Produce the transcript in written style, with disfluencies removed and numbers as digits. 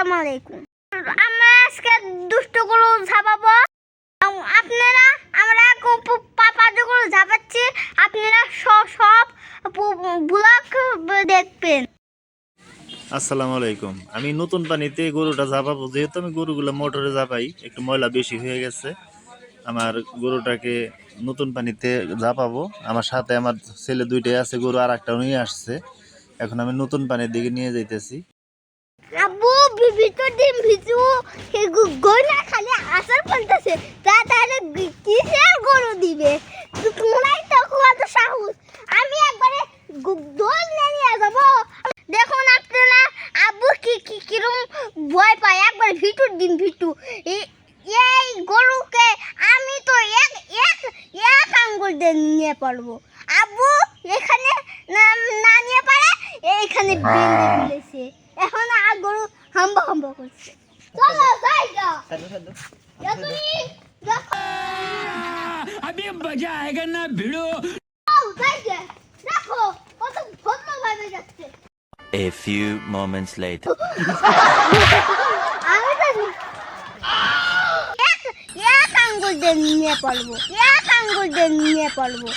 আসসালামু আলাইকুম। আমরা আজকে দুষ্ট গরু ঝাপাবো। আপনারা আমরা পাপাগুলো ঝাপাচ্ছি, আপনারা সব ব্লগ দেখবেন। আসসালামু আলাইকুম। আমি নতুন পানিতে গরুটা ঝাপাবো, যেহেতু আমি গরুগুলো মোটরে ঝাপাই, একটু ময়লা বেশি হয়ে গেছে। আমার গরুটাকে নতুন পানিতে ঝাপাবো। আমার সাথে আমার ছেলে দুইটাই আছে, গরু আর একটা নিয়ে আসছে। এখন আমি নতুন পানির দিকে নিয়ে যাইতেছি। আব্বু ভিতর দিন ভিতু গয়না খালি আসার বলতেছে, তাহলে কিসের গরু দিবে? তোমরাই তো কত সাহস। আমি একবারে দোল নিয়ে যাবো। দেখুন আপনারা আব্বু কিরম ভয় পায়, একবার ভিতর দিন ভিতু। এই গরুকে আমি তো এক আঙ্গুল দিয়ে নিয়ে পারবো। আব্বু এখানে না নিয়ে পারে, এইখানে বেঁধে ফেলেছে। এখন আর গরু হাম্বা করছে। চলো যাই গা। अभी मजा आएगा ना भिड़ो। দেখো কত ভদ্রভাবে যাচ্ছে। A few moments later. আমি জানি এক আঙ্গুল দিয়ে নিয়ে পারবো, এক আঙ্গুল দিয়ে নিয়ে পারবো।